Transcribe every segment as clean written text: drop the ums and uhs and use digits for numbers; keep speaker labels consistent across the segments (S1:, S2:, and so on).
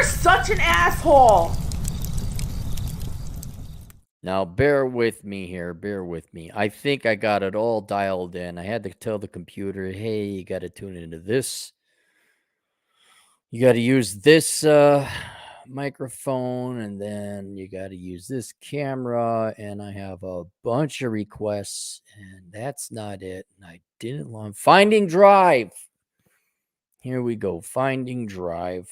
S1: such an asshole.
S2: Now, bear with me here. Bear with me. I think I got it all dialed in. I had to tell the computer, hey, you got to tune into this. You got to use this microphone, and then you got to use this camera. And I have a bunch of requests, and that's not it. And I didn't want Finding Drive. Here we go. Finding Drive.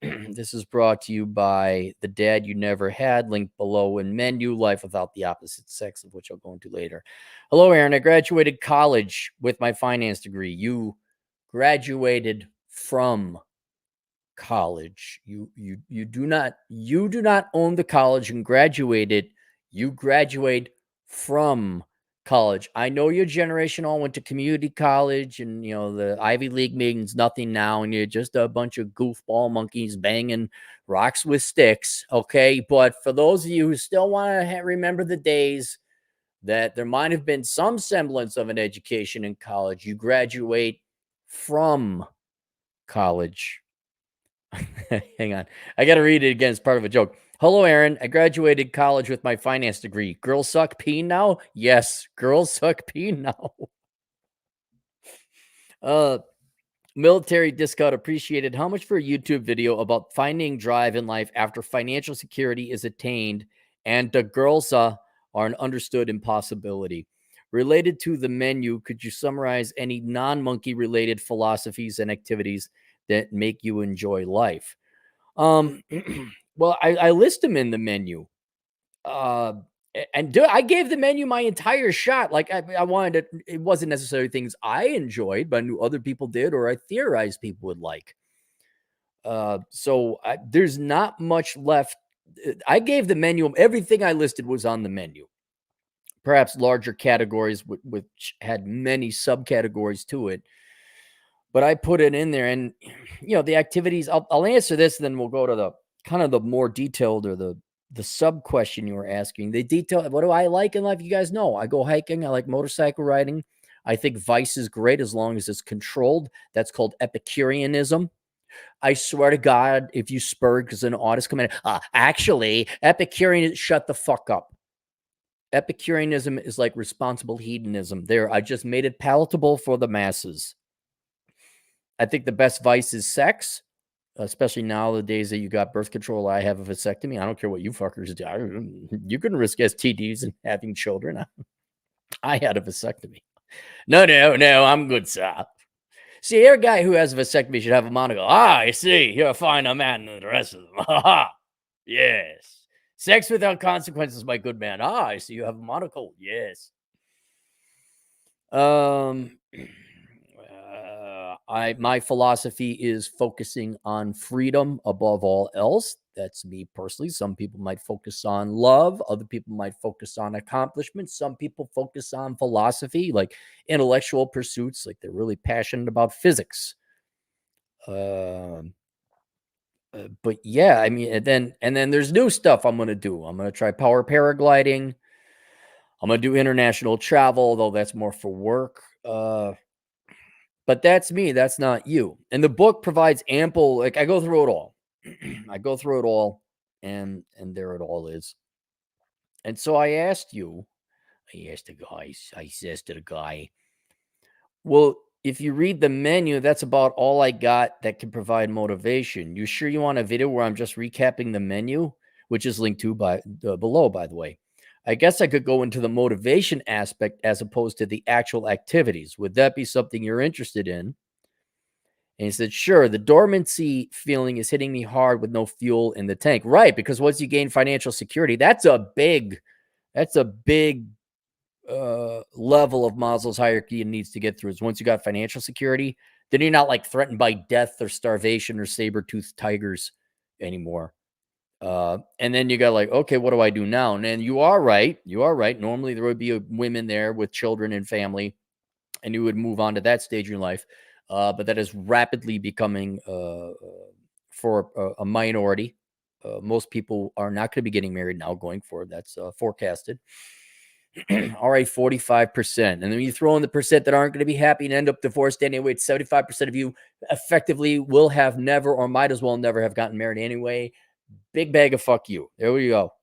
S2: This is brought to you by The Dad You Never Had, link below, and Menu Life Without the Opposite Sex, of which I'll go into later. Hello, Aaron. I graduated college with my finance degree. You graduated from college. You do not own the college and graduated. You graduate from college. I know your generation all went to community college, and the Ivy League means nothing now, and you're just a bunch of goofball monkeys banging rocks with sticks. Okay, but for those of you who still want to remember the days that there might have been some semblance of an education in college, you graduate from college. Hang on. I got to read it again. It's part of a joke. Hello, Aaron. I graduated college with my finance degree. Girls suck peen now? Yes, girls suck peen now. Military discount appreciated. How much for a YouTube video about finding drive in life after financial security is attained and the girls are an understood impossibility? Related to the menu, could you summarize any non-monkey related philosophies and activities that make you enjoy life? Well, I list them in the menu. And I gave the menu my entire shot. Like I wanted it wasn't necessarily things I enjoyed, but I knew other people did, or I theorized people would like. So there's not much left. I gave the menu, everything I listed was on the menu. Perhaps larger categories, which had many subcategories to it. But I put it in there, and the activities. I'll answer this, and then we'll go to the kind of the more detailed, or the sub question you were asking. The detail. What do I like in life? You guys know I go hiking. I like motorcycle riding. I think vice is great as long as it's controlled. That's called Epicureanism. I swear to God, if you spurred because an audit's coming in, actually, Epicurean, shut the fuck up. Epicureanism is like responsible hedonism. There, I just made it palatable for the masses. I think the best vice is sex, especially nowadays that you got birth control. I have a vasectomy. I don't care what you fuckers do. You can risk STDs and having children. I had a vasectomy. No, I'm good, sir. See, every guy who has a vasectomy should have a monocle. I see. You're a finer man than the rest of them. Ha yes. Sex without consequences, my good man. I see you have a monocle. Yes. My philosophy is focusing on freedom above all else. That's me personally. Some people might focus on love. Other people might focus on accomplishment. Some people focus on philosophy, like intellectual pursuits, like they're really passionate about physics. But yeah, I mean, and then there's new stuff I'm going to do. I'm going to try power paragliding. I'm going to do international travel, though that's more for work. But that's me. That's not you. And the book provides ample, like I go through it all. I go through it all, and there it all is. And so I asked I says to the guy, well, if you read the menu, that's about all I got that can provide motivation. You sure you want a video where I'm just recapping the menu, which is linked to below, by the way? I guess I could go into the motivation aspect as opposed to the actual activities. Would that be something you're interested in? And he said, sure. The dormancy feeling is hitting me hard with no fuel in the tank. Right, because once you gain financial security, that's a big level of Maslow's hierarchy it needs to get through. Is once you got financial security, then you're not like threatened by death or starvation or saber-toothed tigers anymore. And then you got like, okay, what do I do now? And then you are right. Normally there would be women there with children and family, and you would move on to that stage in your life. But that is rapidly becoming for a minority. Most people are not going to be getting married now going forward. That's forecasted. All right, 45%. And then you throw in the percent that aren't going to be happy and end up divorced anyway. It's 75% of you effectively will have never or might as well never have gotten married anyway. Big bag of fuck you. There we go.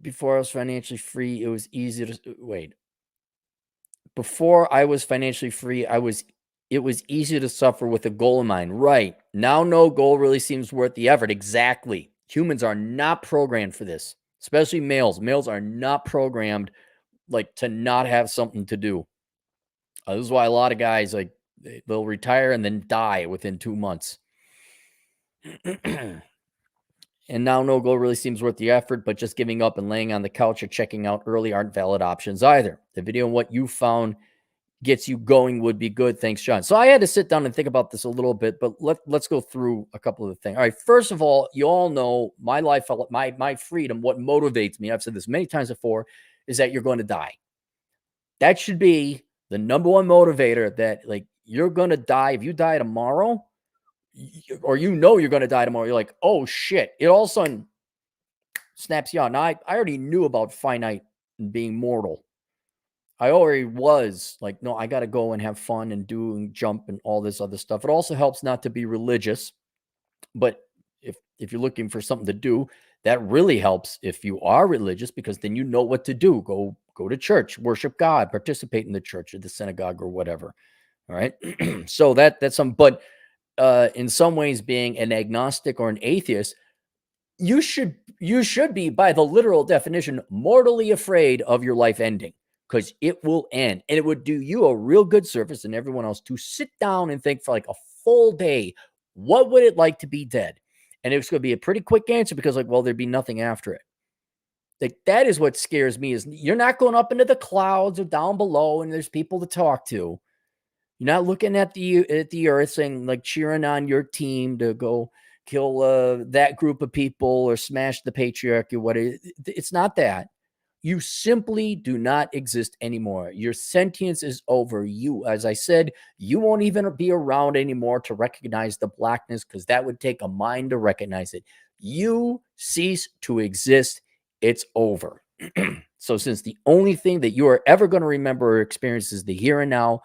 S2: Before I was financially free, it was easy to wait. Before I was financially free, it was easy to suffer with a goal in mind. Right. Now no goal really seems worth the effort. Exactly. Humans are not programmed for this, especially males. Males are not programmed like to not have something to do. This is why a lot of guys like they'll retire and then die within 2 months. And now no goal really seems worth the effort, but just giving up and laying on the couch or checking out early aren't valid options either. The video on what you found gets you going would be good. Thanks, John. So I had to sit down and think about this a little bit, but let's go through a couple of the things. All right. First of all, you all know my life, my freedom, what motivates me, I've said this many times before, is that you're going to die. That should be the number one motivator, that like you're going to die. If you die tomorrow, or you know you're going to die tomorrow, you're like, oh shit. It all of a sudden snaps you out. Now, I already knew about finite and being mortal. I already was like, no, I got to go and have fun and do and jump and all this other stuff. It also helps not to be religious, but if you're looking for something to do, that really helps if you are religious, because then you know what to do. Go to church, worship God, participate in the church or the synagogue or whatever. All right. So that's some, but in some ways, being an agnostic or an atheist, you should be, by the literal definition, mortally afraid of your life ending, because it will end, and it would do you a real good service and everyone else to sit down and think for like a full day, what would it like to be dead? And it's going to be a pretty quick answer, because like, well, there'd be nothing after it. Like, that is what scares me, is you're not going up into the clouds or down below and there's people to talk to. You're not looking at the earth saying, like, cheering on your team to go kill that group of people or smash the patriarchy. It's not that. You simply do not exist anymore. Your sentience is over. You, as I said, you won't even be around anymore to recognize the blackness, because that would take a mind to recognize it. You cease to exist. It's over. So since the only thing that you are ever going to remember or experience is the here and now,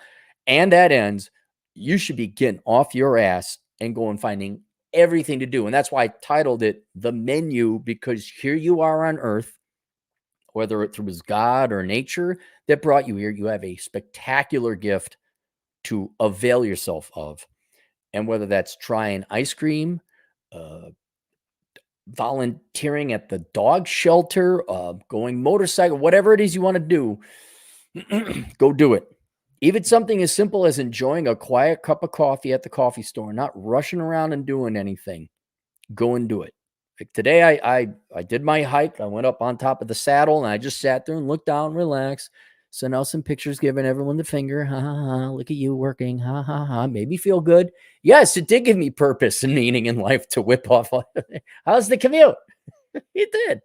S2: and that ends, you should be getting off your ass and going finding everything to do. And that's why I titled it The Menu, because here you are on earth, whether it was God or nature that brought you here, you have a spectacular gift to avail yourself of. And whether that's trying ice cream, volunteering at the dog shelter, going motorcycle, whatever it is you want to do, go do it. Even something as simple as enjoying a quiet cup of coffee at the coffee store, not rushing around and doing anything. Go and do it. Like today, I did my hike. I went up on top of the saddle and I just sat there and looked down, relaxed. Sent out some pictures, giving everyone the finger. Ha ha ha! Look at you working. Ha ha ha! Made me feel good. Yes, it did give me purpose and meaning in life to whip off. How's the commute? It did.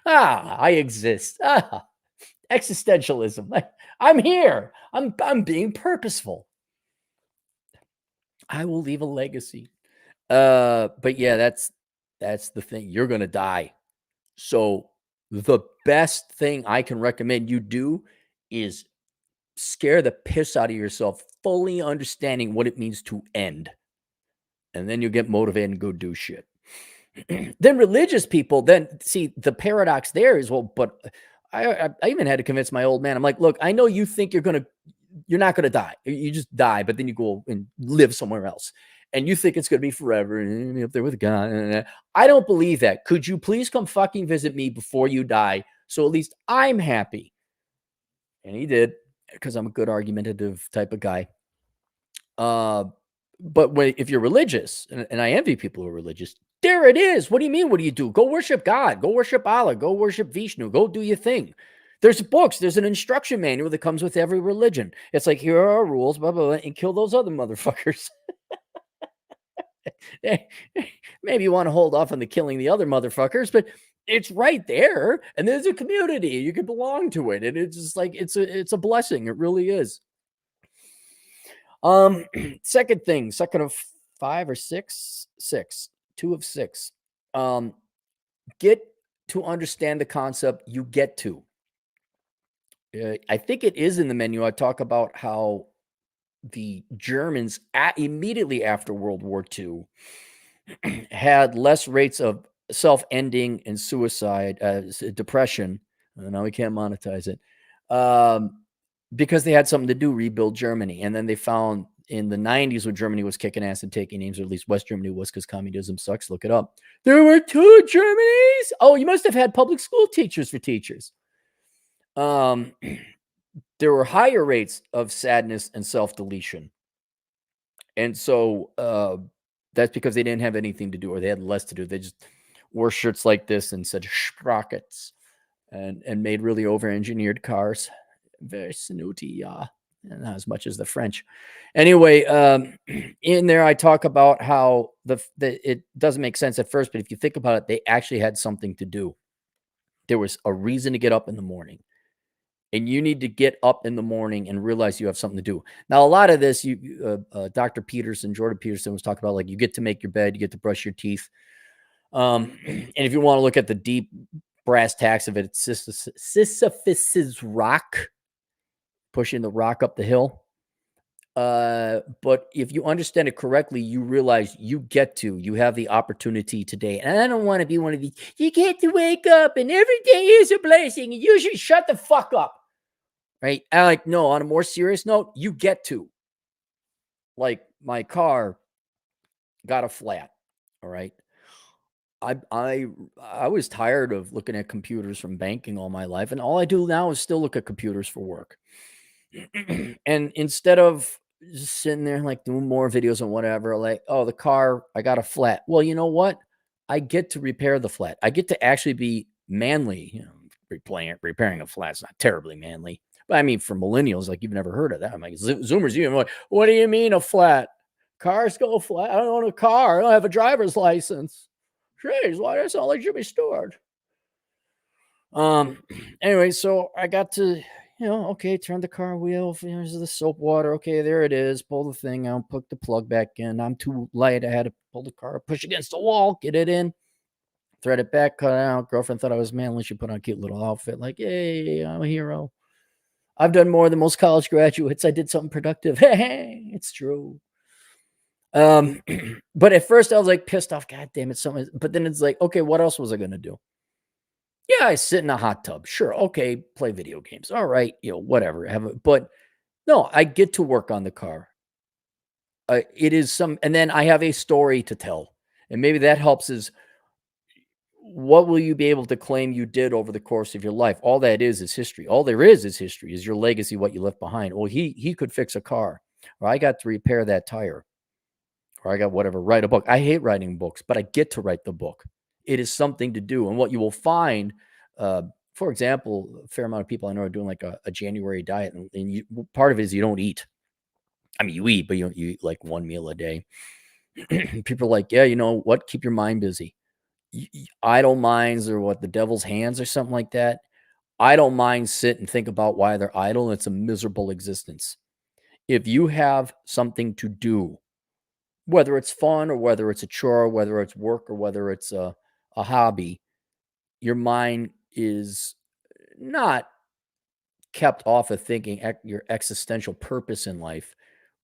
S2: I exist. Existentialism. I'm here. I'm being purposeful. I will leave a legacy. But yeah, that's the thing. You're gonna die. So the best thing I can recommend you do is scare the piss out of yourself, fully understanding what it means to end. And then you'll get motivated and go do shit. Then religious people, then see the paradox there is, well, but I even had to convince my old man. I'm like, look, I know you think you're not gonna die. You just die, but then you go and live somewhere else. And you think it's gonna be forever and up there with God. I don't believe that. Could you please come fucking visit me before you die? So at least I'm happy. And he did, because I'm a good argumentative type of guy. But if you're religious, and I envy people who are religious, there it is. What do you mean? What do you do? Go worship God. Go worship Allah. Go worship Vishnu. Go do your thing. There's books. There's an instruction manual that comes with every religion. It's like, here are our rules, blah, blah, blah, and kill those other motherfuckers. Maybe you want to hold off on the killing the other motherfuckers, but it's right there. And there's a community. You can belong to it. And it's just like, it's a blessing. It really is. Second thing, second of 5 or 6, 2 of 6. get to understand the concept, you get to. I think it is in the menu. I talk about how the Germans immediately after World War II had less rates of self-ending and suicide, depression. Now we can't monetize it, because they had something to do, rebuild Germany. And then they found in the 90s when Germany was kicking ass and taking names, or at least West Germany was, because communism sucks. Look it up. There were 2 Germanys. Oh, you must have had public school teachers for teachers. There were higher rates of sadness and self-deletion. And so that's because they didn't have anything to do, or they had less to do. They just wore shirts like this and said sprockets, and made really over-engineered cars. Very snooty, yeah. Not as much as the French. Anyway, in there I talk about how it doesn't make sense at first, but if you think about it, they actually had something to do. There was a reason to get up in the morning. And you need to get up in the morning and realize you have something to do. Now, a lot of this, Dr. Peterson, Jordan Peterson was talking about, like, you get to make your bed, you get to brush your teeth. And if you want to look at the deep brass tacks of it, it's Sisyphus's rock, pushing the rock up the hill. But if you understand it correctly, you realize you have the opportunity today. And I don't want to be one of these, you get to wake up and every day is a blessing and you should shut the fuck up. Right? I like, no, on a more serious note, you get to. Like, my car got a flat. All right. I was tired of looking at computers from banking all my life, and all I do now is still look at computers for work. And instead of just sitting there like doing more videos and whatever, like, oh, the car, I got a flat. Well, you know what? I get to repair the flat. I get to actually be manly. You know, repairing a flat's not terribly manly. But I mean, for millennials, like, you've never heard of that. I'm like, Zoomers, you're like, what do you mean a flat? Cars go flat. I don't own a car. I don't have a driver's license. Jeez, why does it sound like Jimmy Stewart? Anyway, so I got to, okay, turn the car wheel. Here's the soap water. Okay, there it is. Pull the thing out, put the plug back in. I'm too light. I had to pull the car, push against the wall, get it in, thread it back, cut it out. Girlfriend thought I was manly. She put on a cute little outfit, like, hey, I'm a hero. I've done more than most college graduates. I did something productive. Hey, it's true. But at first I was like pissed off. God damn it. Something. But then it's like, okay, what else was I going to do? Yeah, I sit in a hot tub. Sure. Okay. Play video games. All right. Whatever. But no, I get to work on the car. It is and then I have a story to tell. And maybe that helps is, what will you be able to claim you did over the course of your life? All that is history. All there is history, is your legacy, what you left behind. Well, he could fix a car, or I got to repair that tire, or I got whatever, write a book. I hate writing books, but I get to write the book. It is something to do. And what you will find, for example, a fair amount of people I know are doing like a January diet, and part of it is you don't eat. I mean, you eat, but you don't eat like one meal a day. People are like, yeah, you know what? Keep your mind busy. Idle minds, or what, the devil's hands or something like that. Idle minds sit and think about why they're idle. It's a miserable existence. If you have something to do, whether it's fun or whether it's a chore, whether it's work or whether it's a hobby, your mind is not kept off of thinking your existential purpose in life,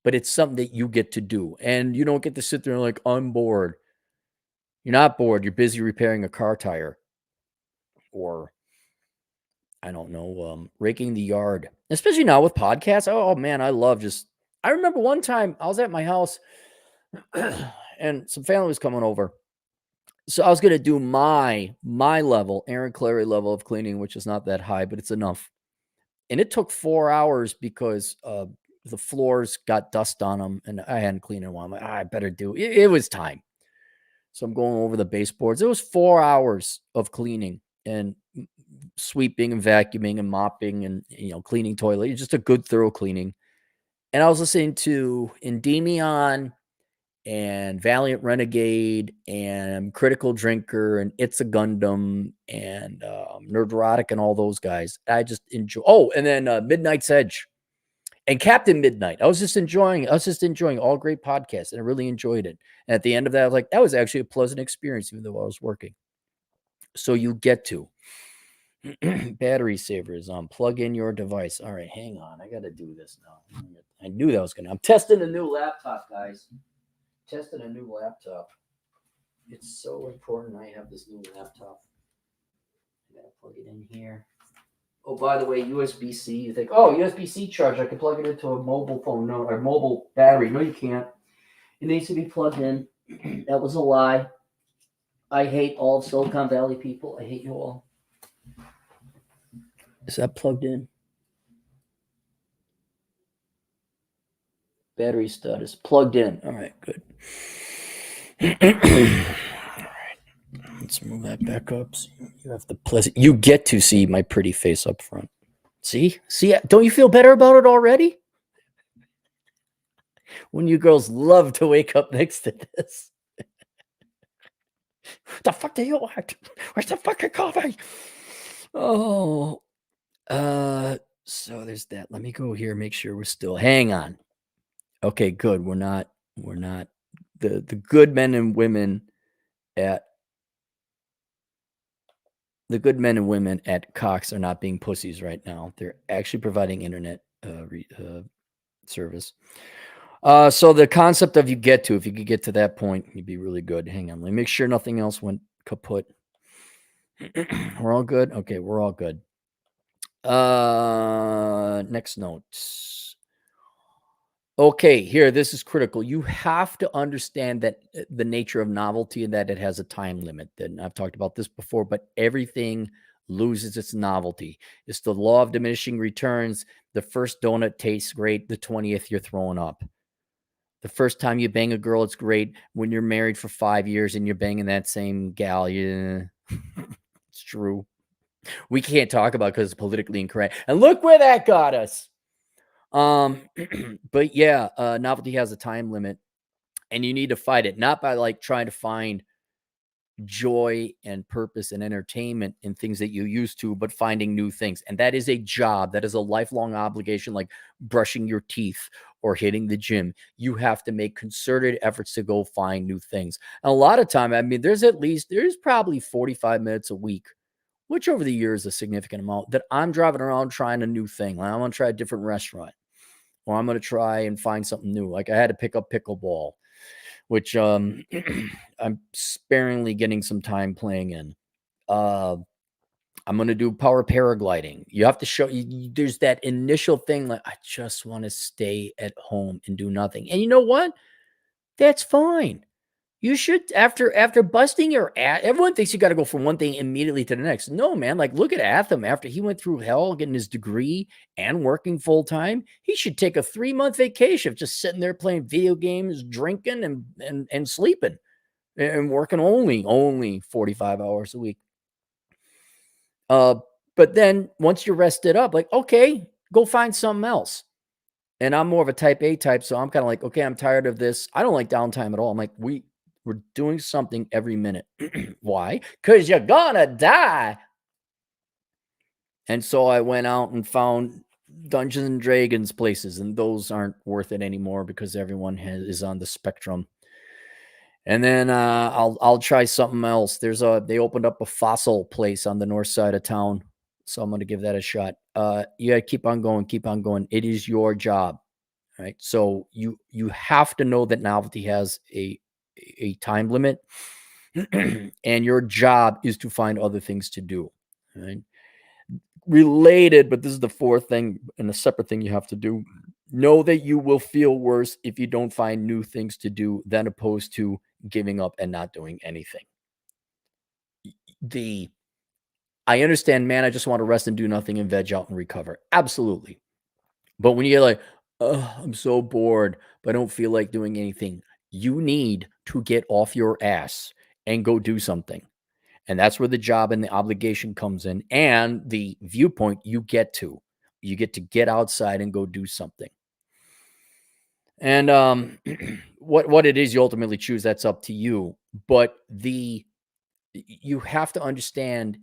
S2: but it's something that you get to do. And you don't get to sit there and like, I'm bored. You're not bored. You're busy repairing a car tire, or I don't know, raking the yard. Especially now with podcasts. Oh man, I remember one time I was at my house and some family was coming over. So I was going to do my level, Aaron Clary level of cleaning, which is not that high, but it's enough. And it took 4 hours because the floors got dust on them and I hadn't cleaned in a while. I'm like, I better do it. It was time. So I'm going over the baseboards. It was 4 hours of cleaning and sweeping and vacuuming and mopping and, cleaning toilet. Just a good, thorough cleaning. And I was listening to Endymion and Valiant Renegade and Critical Drinker and It's a Gundam and Nerdrotic and all those guys. I just enjoy. Oh, and then Midnight's Edge and Captain Midnight. I was just enjoying all great podcasts, and I really enjoyed it. And at the end of that, I was like, that was actually a pleasant experience, even though I was working. So you get to battery saver is on. Plug in your device. All right, hang on. I got to do this now. I knew that was going to. I'm testing a new laptop, guys. Testing a new laptop. It's so important I have this new laptop. I got to plug it in here. Oh, by the way, USB-C. You think, oh, USB-C charge. I can plug it into a mobile phone. No, or mobile battery. No, you can't. It needs to be plugged in. That was a lie. I hate all Silicon Valley people. I hate you all. Is that plugged in? Battery status plugged in. All right, good. All right, let's move that back up. So you have the pleasant. You get to see my pretty face up front. See, don't you feel better about it already? When you girls love to wake up next to this. The fuck do you want? Where's the fucking coffee? Oh, so there's that. Let me go here. Make sure we're still. Hang on. Okay, good. We're not. The good men and women at Cox are not being pussies right now. They're actually providing internet service. So the concept of if you could get to that point, you'd be really good. Hang on, let me make sure nothing else went kaput. We're all good. Okay, we're all good. Next note. Okay, here, this is critical. You have to understand that the nature of novelty and that it has a time limit. And I've talked about this before, but everything loses its novelty. It's the law of diminishing returns. The first donut tastes great. The 20th, you're throwing up. The first time you bang a girl, it's great. When you're married for 5 years and you're banging that same gal, yeah, it's true. We can't talk about it because it's politically incorrect. And look where that got us. But yeah, novelty has a time limit and you need to fight it, not by like trying to find joy and purpose and entertainment in things that you used to, but finding new things. And that is a job. That is a lifelong obligation, like brushing your teeth or hitting the gym. You have to make concerted efforts to go find new things. And a lot of time, I mean, there's probably 45 minutes a week, which over the years is a significant amount, that I'm driving around trying a new thing. Like I'm going to try a different restaurant, or I'm going to try and find something new. Like I had to pick up pickleball, which I'm sparingly getting some time playing in. I'm going to do power paragliding. You have to show there's that initial thing like I just want to stay at home and do nothing. And you know what? That's fine. You should after busting your ass. Everyone thinks you got to go from one thing immediately to the next. No, man. Like look at Atham. After he went through hell getting his degree and working full time, he should take a 3-month vacation of just sitting there playing video games, drinking, and sleeping, and working only 45 hours a week. But then once you're rested up, like okay, go find something else. And I'm more of a type A type, so I'm kind of like, okay, I'm tired of this. I don't like downtime at all. I'm like, we're doing something every minute. Why? Because you're gonna die. And so I went out and found Dungeons and Dragons places, and those aren't worth it anymore because everyone is on the spectrum. And then I'll try something else. They opened up a fossil place on the north side of town, so I'm gonna give that a shot. You gotta keep on going. It is your job. Right. So you have to know that novelty has a time limit and your job is to find other things to do. Right. Related, but this is the fourth thing and a separate thing you have to do. Know that you will feel worse if you don't find new things to do than opposed to giving up and not doing anything. I understand, man, I just want to rest and do nothing and veg out and recover. Absolutely. But when you're like, oh, I'm so bored, but I don't feel like doing anything, you need to get off your ass and go do something. And that's where the job and the obligation comes in and the viewpoint you get to. You get to get outside and go do something. And what it is you ultimately choose, that's up to you. But you have to understand,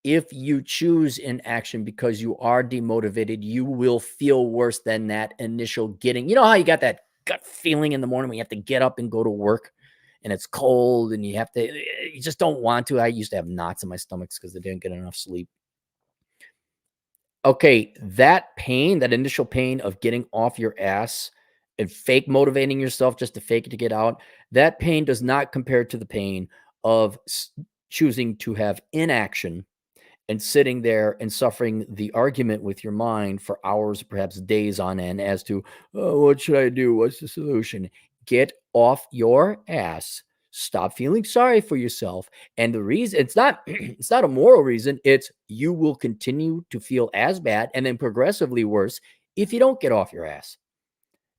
S2: if you choose inaction because you are demotivated, you will feel worse than that initial getting. You know how you got that gut feeling in the morning when you have to get up and go to work and it's cold and you just don't want to. I used to have knots in my stomach because I didn't get enough sleep. Okay, that pain, that initial pain of getting off your ass and fake motivating yourself just to fake it to get out, that pain does not compare to the pain of choosing to have inaction and sitting there and suffering the argument with your mind for hours, perhaps days on end as to, oh, what should I do? What's the solution? Get off your ass. Stop feeling sorry for yourself. And the reason it's not it's not a moral reason, it's you will continue to feel as bad and then progressively worse if you don't get off your ass.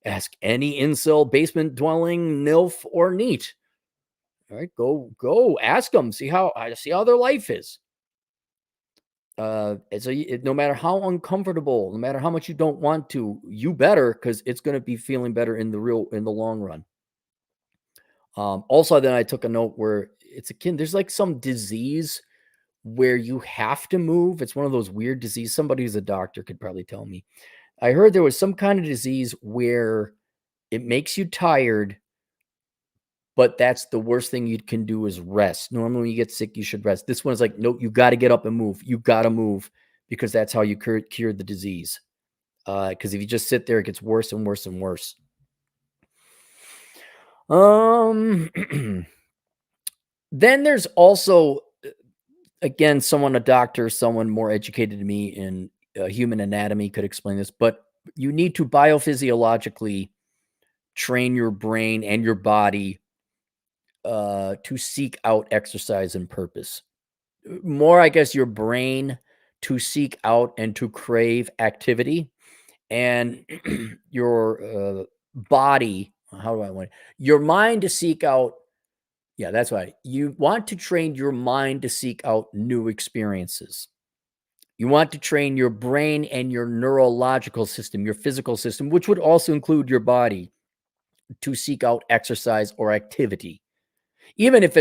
S2: Ask any incel, basement dwelling, NILF, or NEET. All right, go ask them, see how their life is. And so no matter how uncomfortable, no matter how much you don't want to, you better, because it's going to be feeling better in the long run. Also, then I took a note where it's akin. There's like some disease where you have to move. It's one of those weird diseases. Somebody who's a doctor could probably tell me. I heard there was some kind of disease where it makes you tired, but that's the worst thing you can do is rest. Normally, when you get sick, you should rest. This one's like, nope, you got to get up and move. You got to move because that's how you cure the disease. Because if you just sit there, it gets worse and worse and worse. Then there's also, again, a doctor, someone more educated than me in human anatomy could explain this, but you need to biophysiologically train your brain and your body to seek out exercise and purpose. More, I guess, your brain to seek out and to crave activity, and your body. How do I want it? Your mind to seek out. Yeah, that's right. You want to train your mind to seek out new experiences. You want to train your brain and your neurological system, your physical system, which would also include your body, to seek out exercise or activity. Even if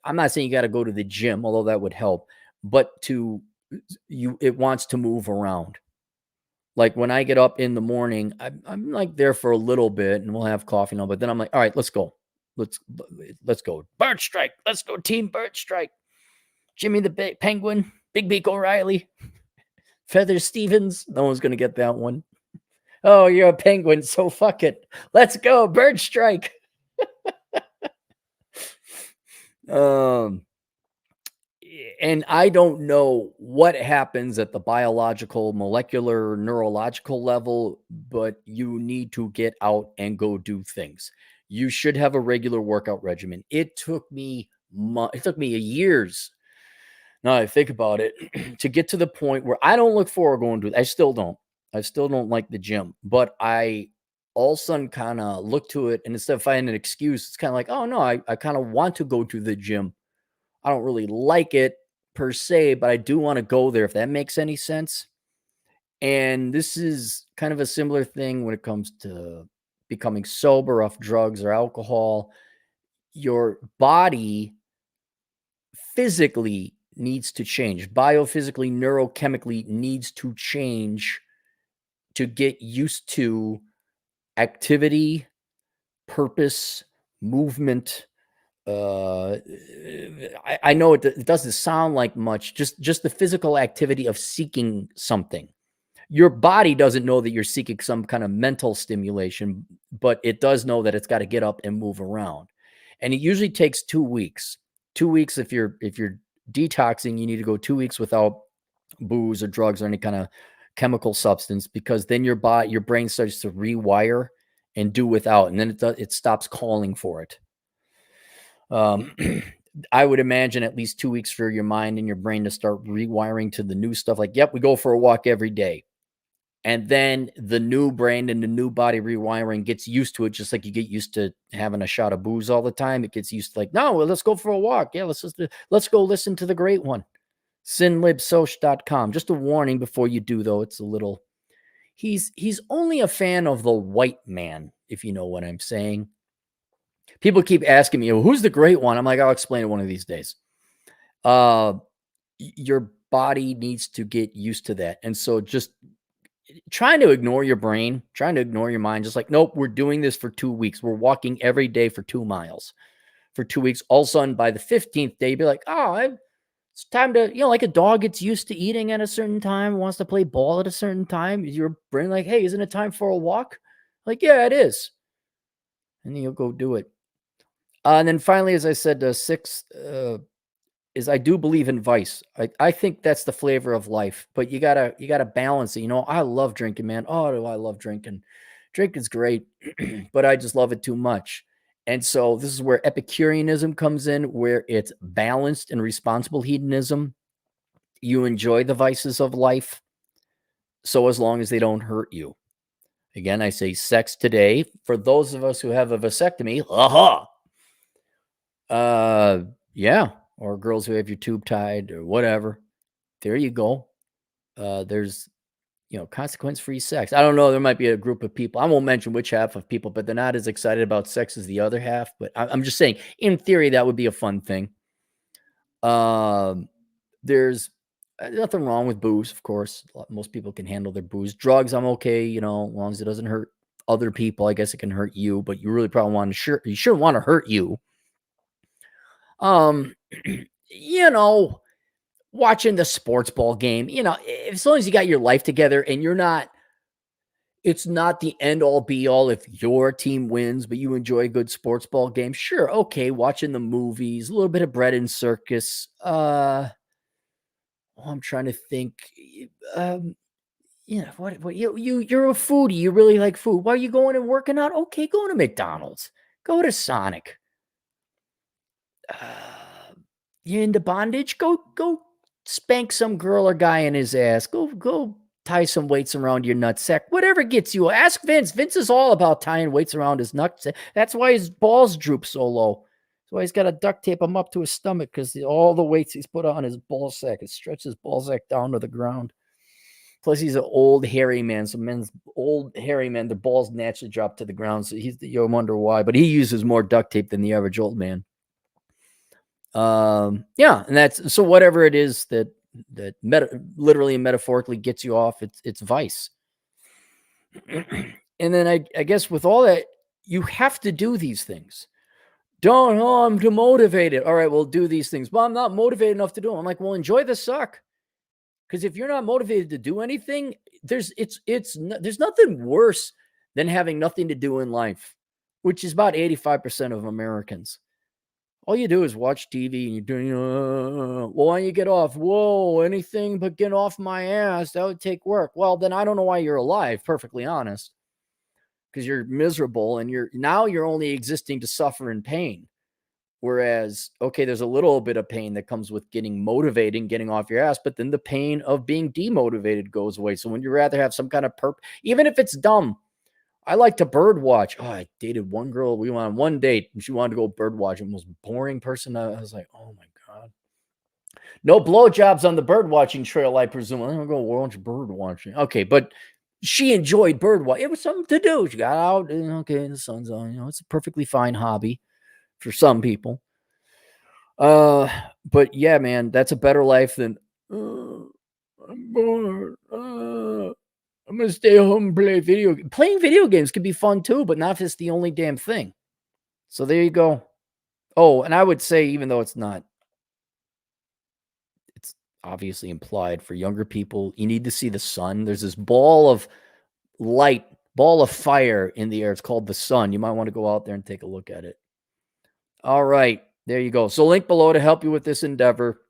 S2: I'm not saying you got to go to the gym, although that would help, but it wants to move around. Like when I get up in the morning, I'm like there for a little bit and we'll have coffee and all, but then I'm like, all right, let's go. Let's go. Bird strike. Let's go team bird strike. Jimmy the Penguin, Big Beak O'Reilly, Feather Stevens. No one's going to get that one. Oh, you're a penguin, so fuck it. Let's go. Bird strike. And I don't know what happens at the biological, molecular, neurological level, but you need to get out and go do things. You should have a regular workout regimen. It took me years. Now I think about it to get to the point where I don't look forward to going to it. I still don't like the gym, but I all of a sudden kind of look to it, and instead of finding an excuse, it's kind of like, oh no, I kind of want to go to the gym. I don't really like it per se, but I do want to go there, if that makes any sense. And this is kind of a similar thing when it comes to becoming sober off drugs or alcohol. Your body physically needs to change. Biophysically, neurochemically needs to change to get used to activity, purpose, movement. I know it doesn't sound like much, just the physical activity of seeking something. Your body doesn't know that you're seeking some kind of mental stimulation, but it does know that it's got to get up and move around. And it usually takes 2 weeks. 2 weeks if you're detoxing, you need to go 2 weeks without booze or drugs or any kind of chemical substance, because then your brain starts to rewire and do without, and then it stops calling for it. I would imagine at least 2 weeks for your mind and your brain to start rewiring to the new stuff. Like, yep, we go for a walk every day. And then the new brain and the new body rewiring gets used to it, just like you get used to having a shot of booze all the time. It gets used to like, no, let's go for a walk. Yeah, let's go listen to the great one. Sinlibsoch.com. Just a warning before you do, though. It's a little, he's only a fan of the white man, if you know what I'm saying. People keep asking me, well, who's the great one? I'm like, I'll explain it one of these days. Your body needs to get used to that. And so just trying to ignore your brain, trying to ignore your mind, just like, nope, we're doing this for 2 weeks. We're walking every day for 2 miles for 2 weeks. All of a sudden, by the 15th day, you'd be like, oh, it's time to, like a dog gets used to eating at a certain time, wants to play ball at a certain time. Is your brain like, hey, isn't it time for a walk? Like, yeah, it is. And then you'll go do it. And then finally, as I said, sixth is I do believe in vice. I think that's the flavor of life, but you gotta balance it. I love drinking, man. Oh, do I love drinking. Drinking's great, but I just love it too much. And so this is where Epicureanism comes in, where it's balanced and responsible hedonism. You enjoy the vices of life, so as long as they don't hurt you. Again, I say sex today. For those of us who have a vasectomy, yeah, or girls who have your tube tied or whatever. There you go. There's, consequence-free sex. I don't know. There might be a group of people. I won't mention which half of people, but they're not as excited about sex as the other half. But I'm just saying, in theory, that would be a fun thing. There's nothing wrong with booze, of course. Most people can handle their booze. Drugs, I'm okay, as long as it doesn't hurt other people. I guess it can hurt you, but you really probably you shouldn't want to hurt you. Watching the sports ball game, as long as you got your life together and it's not the end all be all if your team wins, but you enjoy a good sports ball game. Sure. Okay. Watching the movies, a little bit of bread and circus. I'm trying to think. What you're a foodie. You really like food. Why are you going and working out? Okay. Go to McDonald's, go to Sonic. You into bondage? Go spank some girl or guy in his ass. Go tie some weights around your nutsack. Whatever gets you. Ask Vince. Vince is all about tying weights around his nutsack. That's why his balls droop so low. That's why he's got to duct tape him up to his stomach, because all the weights he's put on his ball sack, it stretches ball sack down to the ground. Plus, he's an old hairy man. So men's old hairy men, their balls naturally drop to the ground. So you wonder why, but he uses more duct tape than the average old man. Yeah, and that's so whatever it is that literally and metaphorically gets you off, it's vice. And then I guess with all that, you have to do these things. I'm too motivated. All right, well, do these things. Well, I'm not motivated enough to do them. I'm like, well, enjoy the suck. Because if you're not motivated to do anything, there's nothing worse than having nothing to do in life, which is about 85% of Americans. All you do is watch TV and you're doing, well, why don't you get off? Whoa, anything but get off my ass. That would take work. Well, then I don't know why you're alive, perfectly honest. Because you're miserable and you're only existing to suffer in pain. Whereas, okay, there's a little bit of pain that comes with getting motivated and getting off your ass, but then the pain of being demotivated goes away. So when you rather have some kind of even if it's dumb, I like to bird watch. Oh, I dated one girl. We went on one date and she wanted to go bird watching. The most boring person. I was like, oh my God. No blowjobs on the bird watching trail, I presume. I'm going to go watch bird watching. Okay, but she enjoyed bird watching. It was something to do. She got out and okay, the sun's on. It's a perfectly fine hobby for some people. But yeah, man, that's a better life than I'm bored. I'm going to stay home and play video games. Playing video games can be fun too, but not if it's the only damn thing. So there you go. Oh, and I would say, even though it's obviously implied for younger people, you need to see the sun. There's this ball of light, ball of fire in the air. It's called the sun. You might want to go out there and take a look at it. All right. There you go. So link below to help you with this endeavor.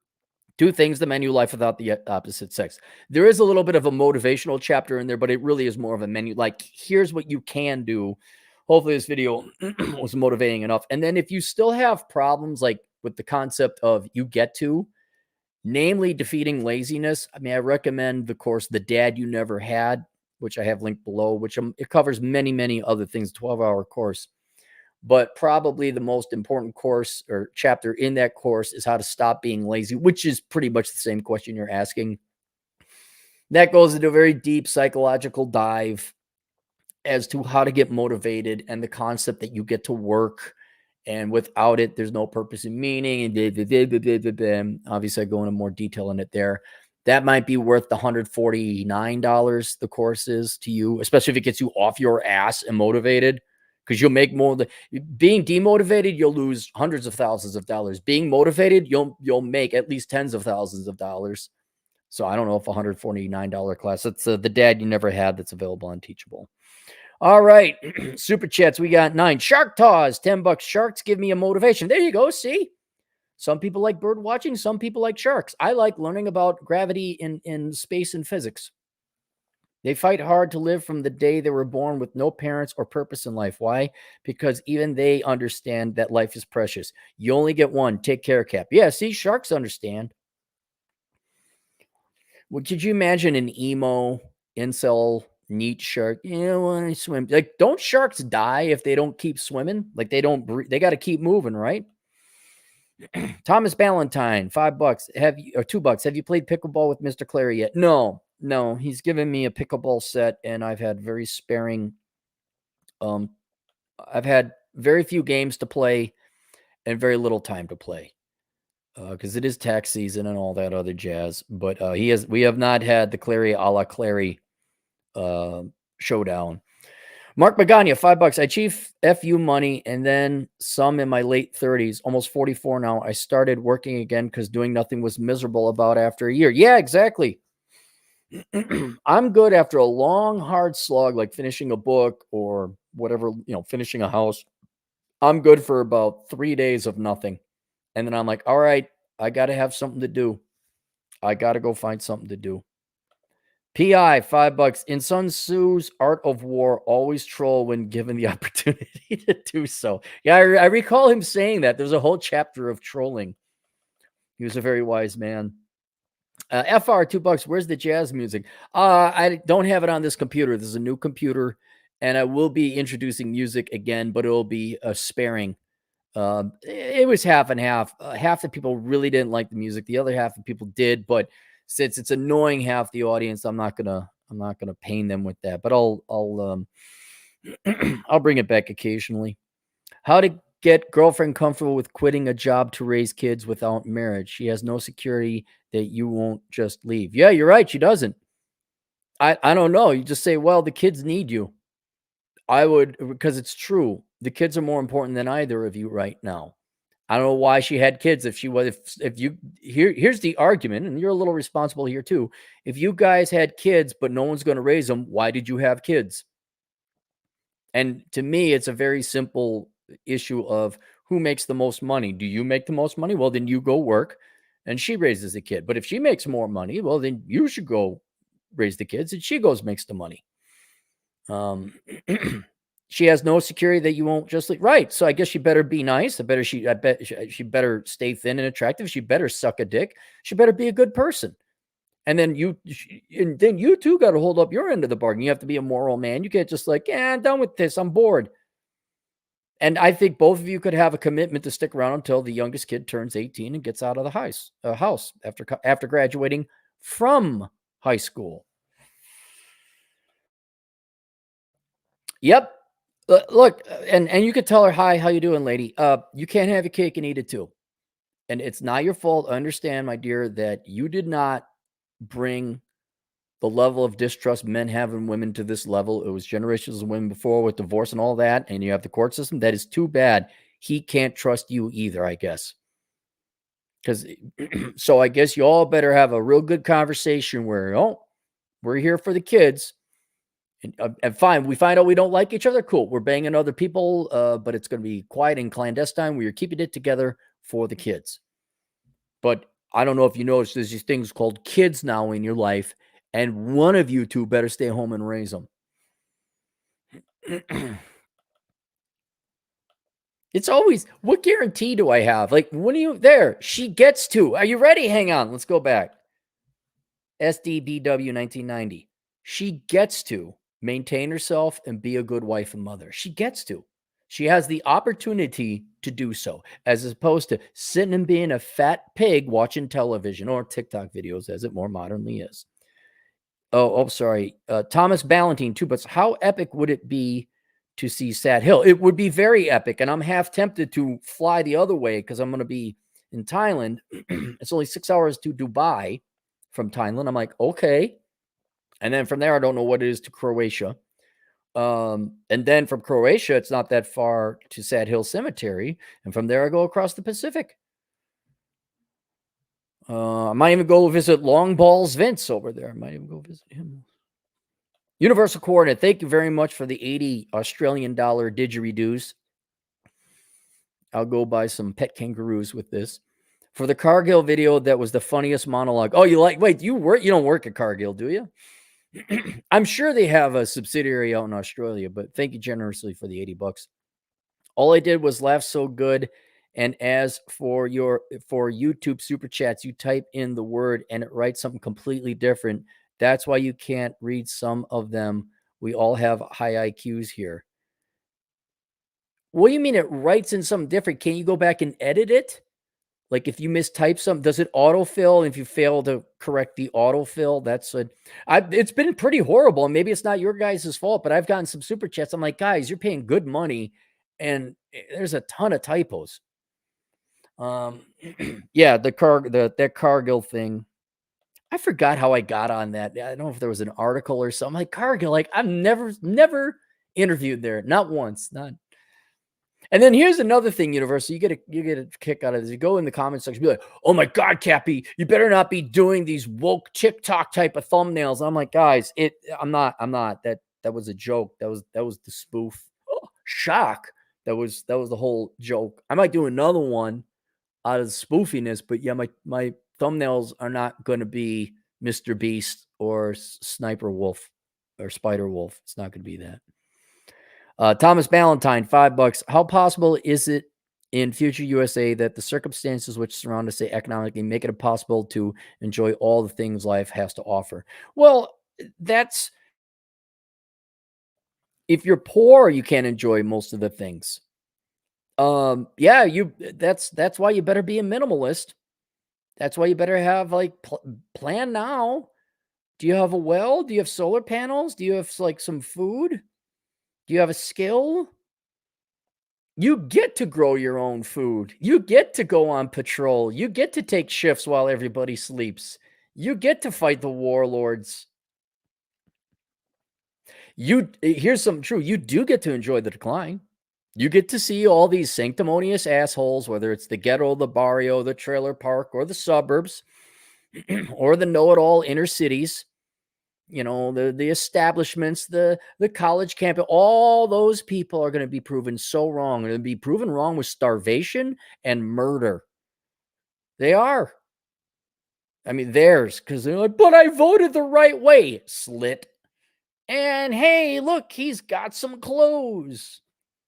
S2: 2 things to menu life without the opposite sex. There is a little bit of a motivational chapter in there, but it really is more of a menu. Like, here's what you can do. Hopefully this video was motivating enough. And then if you still have problems, like with the concept of you get to, namely defeating laziness, I mean, I recommend the course, The Dad You Never Had, which I have linked below, which it covers many, many other things, 12-hour course. But probably the most important course or chapter in that course is how to stop being lazy, which is pretty much the same question you're asking. That goes into a very deep psychological dive as to how to get motivated and the concept that you get to work, and without it, there's no purpose and meaning. And obviously, I go into more detail in it there. That might be worth the $149 the course is to you, especially if it gets you off your ass and motivated. because you'll make more. Being demotivated, you'll lose hundreds of thousands of dollars. Being motivated, you'll make at least tens of thousands of dollars. So I don't know if $149 class. It's the dad you never had that's available on Teachable. All right, super chats. We got 9. Shark Taws, $10. Sharks give me a motivation. There you go. See, some people like bird watching. Some people like sharks. I like learning about gravity in space and physics. They fight hard to live from the day they were born with no parents or purpose in life. Why? Because even they understand that life is precious. You only get one. Take care, Cap. Yeah, see, sharks understand. Well, could you imagine an emo, incel, neat shark? Yeah, when I swim. Like, don't sharks die if they don't keep swimming? Like, they don't breathe. They got to keep moving, right? Thomas Ballantyne, $5. Have you, or $2? Have you played pickleball with Mr. Clary yet? No. He's given me a pickleball set, and I've had very sparing. I've had very few games to play and very little time to play because it is tax season and all that other jazz. But we have not had the Clary a la Clary showdown. Mark Magana, $5. I chief FU money and then some in my late 30s, almost 44 now. I started working again because doing nothing was miserable about after a year. Yeah, exactly. I'm good after a long, hard slog, like finishing a book or whatever, finishing a house. I'm good for about 3 days of nothing. And then I'm like, all right, I got to have something to do. I got to go find something to do. PI, $5. In Sun Tzu's Art of War, always troll when given the opportunity to do so. Yeah, I recall him saying that. There's a whole chapter of trolling. He was a very wise man. FR, $2. Where's the jazz music? I don't have it on this computer. This is a new computer, and I will be introducing music again, but it'll be sparing. It was half and half. Half the people really didn't like the music. The other half of people did, but since it's annoying half the audience, I'm not gonna pain them with that. But I'll I'll bring it back occasionally. How to get girlfriend comfortable with quitting a job to raise kids without marriage? She has no security that you won't just leave. Yeah, you're right. She doesn't. I don't know. You just say, well, the kids need you. I would, because it's true. The kids are more important than either of you right now. I don't know why she had kids. If she was, if you here's the argument, and you're a little responsible here too. If you guys had kids, but no one's going to raise them, why did you have kids? And to me, it's a very simple issue of who makes the most money. Do you make the most money? Well, then you go work and she raises a kid. But if she makes more money, well, then you should go raise the kids and she goes makes the money. She has no security that you won't just leave. Right. So I guess she better be nice. I bet she better stay thin and attractive. She better suck a dick. She better be a good person. And then you too got to hold up your end of the bargain. You have to be a moral man. You can't just like, yeah, I'm done with this. I'm bored. And I think both of you could have a commitment to stick around until the youngest kid turns 18 and gets out of the house after graduating from high school. Yep. Look, and you could tell her, hi, how you doing, lady? You can't have your cake and eat it too. And it's not your fault. Understand, my dear, that you did not bring the level of distrust men have in women to this level. It was generations of women before with divorce and all that. And you have the court system. That is too bad. He can't trust you either, I guess. Because so I guess you all better have a real good conversation where, we're here for the kids. And fine, we find out we don't like each other. Cool. We're banging other people, but it's going to be quiet and clandestine. We are keeping it together for the kids. But I don't know if you noticed, there's these things called kids now in your life, and one of you two better stay home and raise them. It's always, what guarantee do I have? Like, when are you there? She gets to. Are you ready? Hang on. Let's go back. SDBW 1990. She gets to maintain herself and be a good wife and mother. She gets to. She has the opportunity to do so, as opposed to sitting and being a fat pig watching television or TikTok videos, as it more modernly is. Sorry. Thomas Ballantyne, $2. How epic would it be to see Sad Hill? It would be very epic, and I'm half tempted to fly the other way because I'm going to be in Thailand. It's only 6 hours to Dubai from Thailand. I'm like, okay. And then from there, I don't know what it is to Croatia. And then from Croatia, it's not that far to Sad Hill Cemetery, and from there I go across the Pacific. I might even go visit Long Balls Vince over there. I might even go visit him. Universal Coordinate, thank you very much for the 80 Australian dollar didgeridoos. I'll go buy some pet kangaroos with this. For the Cargill video, that was the funniest monologue. Oh, wait, you don't work at Cargill, do you? I'm sure they have a subsidiary out in Australia, but thank you generously for the $80. All I did was laugh so good. And as for YouTube super chats, you type in the word and it writes something completely different. That's why you can't read some of them. We all have high IQs here. What do you mean it writes in something different? Can you go back and edit it? Like if you mistype something, does it autofill? And if you fail to correct the autofill, it's been pretty horrible. And maybe it's not your guys' fault, but I've gotten some super chats. I'm like, guys, you're paying good money and there's a ton of typos. Yeah, that Cargill thing. I forgot how I got on that. I don't know if there was an article or something. Like Cargill, like I've never interviewed there, not once, not. And then here's another thing, Universal. You get a kick out of this. You go in the comment section, be like, "Oh my God, Cappy, you better not be doing these woke TikTok type of thumbnails." I'm like, guys, I'm not. That was a joke. That was the spoof. Oh, shock. That was the whole joke. I might do another one out of the spoofiness, but yeah, my thumbnails are not going to be Mr. Beast or Sniper Wolf or Spider Wolf. It's not going to be that. Thomas Ballantyne, $5. How possible is it in future USA that the circumstances which surround us, say economically, make it impossible to enjoy all the things life has to offer? Well, that's if you're poor, you can't enjoy most of the things. Yeah, that's why you better be a minimalist. That's why you better have like plan now. Do you have a well? Do you have solar panels? Do you have like some food? Do you have a skill? You get to grow your own food. You get to go on patrol. You get to take shifts while everybody sleeps. You get to fight the warlords. Here's something true. You do get to enjoy the decline. You get to see all these sanctimonious assholes, whether it's the ghetto, the barrio, the trailer park, or the suburbs, or the know-it-all inner cities. You know, the establishments, the college campus, all those people are going to be proven so wrong. They're going to be proven wrong with starvation and murder. They are. I mean, theirs, because they're like, but I voted the right way, slit. And hey, look, he's got some clothes.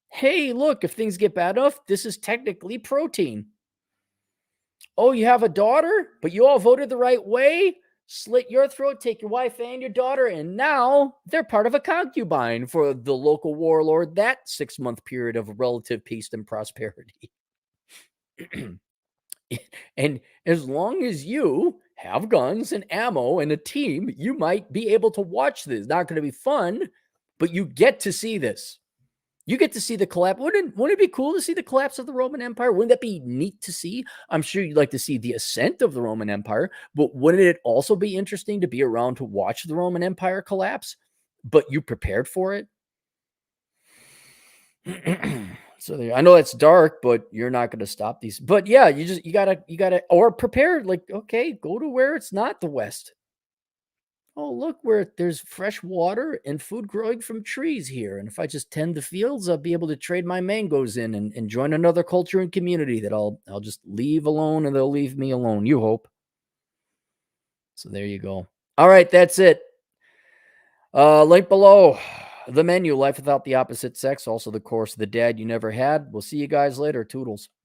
S2: Hey, look, if things get bad enough, this is technically protein. Oh, you have a daughter, but you all voted the right way? Slit your throat, take your wife and your daughter, and now they're part of a concubine for the local warlord that 6-month period of relative peace and prosperity. And as long as you have guns and ammo and a team, you might be able to watch this. It's not going to be fun, but you get to see this. You get to see the collapse. Wouldn't it be cool to see the collapse of the Roman Empire? Wouldn't that be neat to see? I'm sure you'd like to see the ascent of the Roman Empire, but wouldn't it also be interesting to be around to watch the Roman Empire collapse? But you prepared for it? So I know that's dark, but you're not going to stop these. But yeah, you gotta or prepare. Like, okay, go to where it's not the West. Oh, look, where there's fresh water and food growing from trees here. And if I just tend the fields, I'll be able to trade my mangoes in and join another culture and community that I'll just leave alone and they'll leave me alone. You hope. So there you go. All right, that's it. Link below. The menu, Life Without the Opposite Sex, also the course of the dad you never had. We'll see you guys later. Toodles.